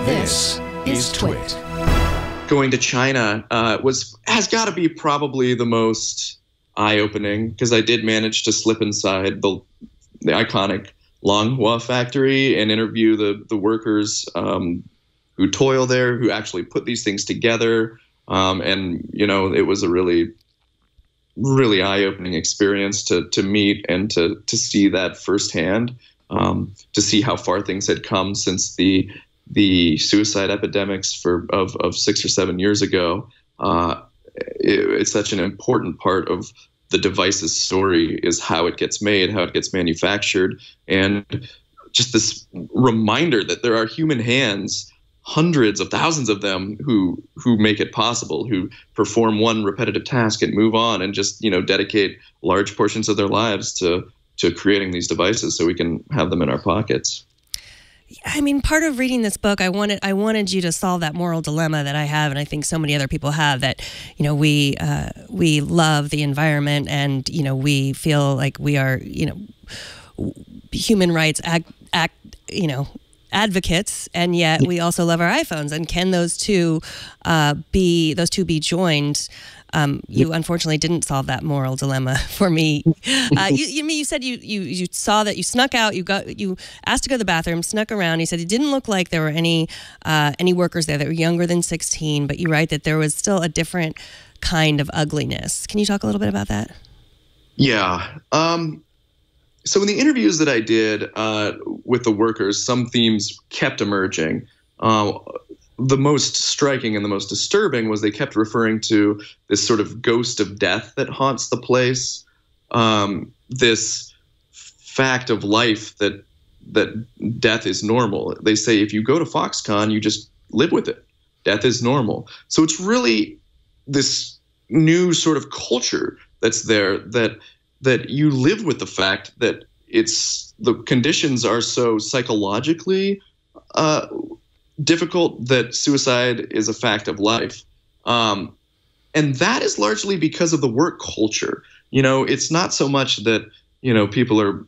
This is TWiT. Going to China has got to be probably the most eye-opening, because I did manage to slip inside the iconic Longhua factory and interview the workers who toil there, who actually put these things together. And, you know, it was a really, really eye-opening experience to meet and to see that firsthand, to see how far things had come since the suicide epidemics of 6 or 7 years ago. It's such an important part of the device's story, is how it gets made, how it gets manufactured, and just this reminder that there are human hands, hundreds of thousands of them, who make it possible, who perform one repetitive task and move on, and just, you know, dedicate large portions of their lives to creating these devices so we can have them in our pockets. I mean, part of reading this book, I wanted you to solve that moral dilemma that I have, and I think so many other people have, that, you know, we love the environment, and, you know, we feel like we are, you know, human rights advocates, and yet we also love our iPhones. And can those two be joined? You unfortunately didn't solve that moral dilemma for me. You said you saw that you snuck out. You asked to go to the bathroom, snuck around. You said it didn't look like there were any workers there that were younger than 16. But you write that there was still a different kind of ugliness. Can you talk a little bit about that? Yeah. So in the interviews that I did with the workers, some themes kept emerging. The most striking and the most disturbing was they kept referring to this sort of ghost of death that haunts the place, this fact of life that death is normal. They say if you go to Foxconn, you just live with it. Death is normal. So it's really this new sort of culture that's there, that you live with the fact that the conditions are so psychologically difficult that suicide is a fact of life. And that is largely because of the work culture. You know, it's not so much that, you know, people are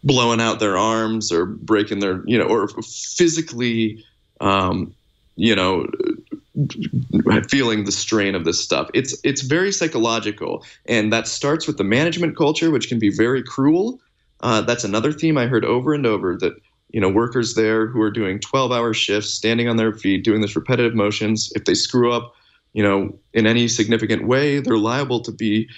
blowing out their arms or breaking their, you know, or physically, you know, feeling the strain of this stuff. It's very psychological, and that starts with the management culture, which can be very cruel. That's another theme I heard over and over, that, you know, workers there who are doing 12-hour shifts, standing on their feet, doing this repetitive motions, if they screw up, you know, in any significant way, they're liable to be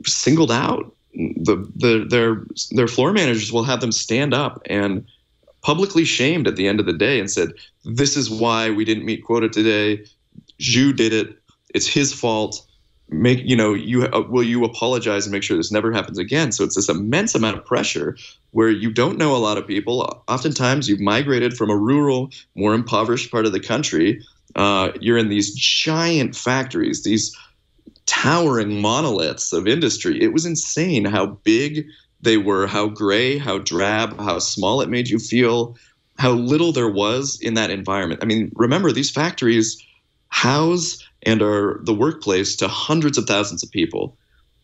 singled out. Their floor managers will have them stand up and publicly shamed at the end of the day and said, "This is why we didn't meet quota today. Zhu did it. It's his fault. Will you apologize and make sure this never happens again?" So it's this immense amount of pressure where you don't know a lot of people. Oftentimes you've migrated from a rural, more impoverished part of the country. You're in these giant factories, these towering monoliths of industry. It was insane how big they were, how gray, how drab, how small it made you feel, how little there was in that environment. I mean, remember, these factories house and are the workplace to hundreds of thousands of people.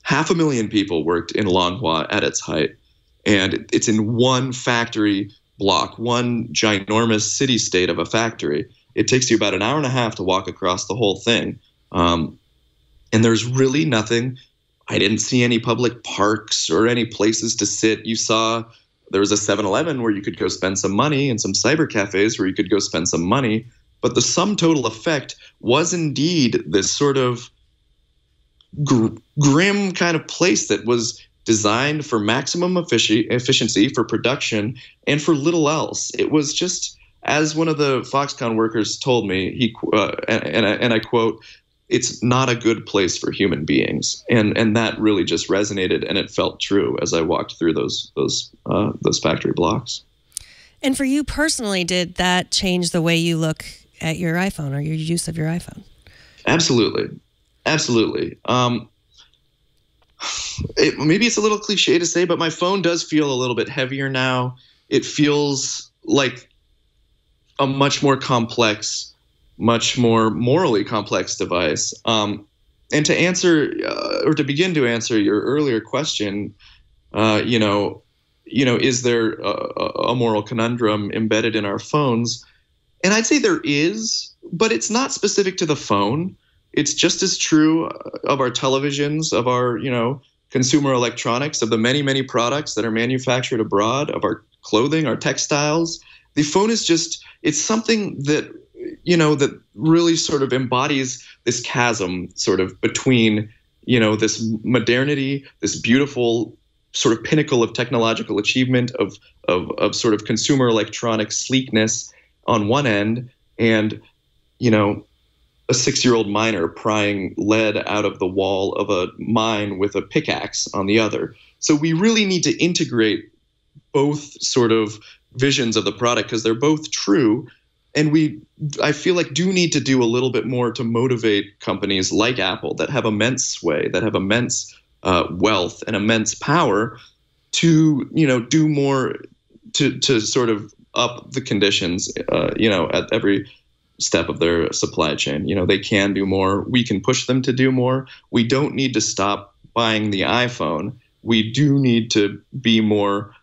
500,000 people worked in Longhua at its height. And it's in one factory block, one ginormous city-state of a factory. It takes you about an hour and a half to walk across the whole thing. And there's really nothing. I didn't see any public parks or any places to sit. There was a 7-Eleven where you could go spend some money, and some cyber cafes where you could go spend some money. But the sum total effect was indeed this sort of grim kind of place that was designed for maximum efficiency, for production, and for little else. It was just, as one of the Foxconn workers told me, and I quote, "It's not a good place for human beings," and that really just resonated, and it felt true as I walked through those factory blocks. And for you personally, did that change the way you look at your iPhone or your use of your iPhone? Absolutely, absolutely. Maybe it's a little cliche to say, but my phone does feel a little bit heavier now. It feels like a much more complex, much more morally complex device. And to answer, or to begin to answer your earlier question, is there a moral conundrum embedded in our phones? And I'd say there is, but it's not specific to the phone. It's just as true of our televisions, of our, consumer electronics, of the many, many products that are manufactured abroad, of our clothing, our textiles. The phone is it's something that, that really sort of embodies this chasm sort of between, this modernity, this beautiful sort of pinnacle of technological achievement of sort of consumer electronic sleekness on one end, and, a 6-year-old miner prying lead out of the wall of a mine with a pickaxe on the other. So we really need to integrate both sort of visions of the product because they're both true. And I feel like do need to do a little bit more to motivate companies like Apple that have immense sway, that have immense wealth and immense power to, do more to sort of up the conditions, at every step of their supply chain. They can do more. We can push them to do more. We don't need to stop buying the iPhone. We do need to be more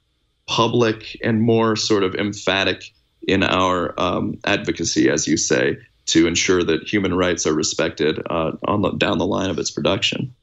public and more sort of emphatic in our advocacy, as you say, to ensure that human rights are respected down the line of its production.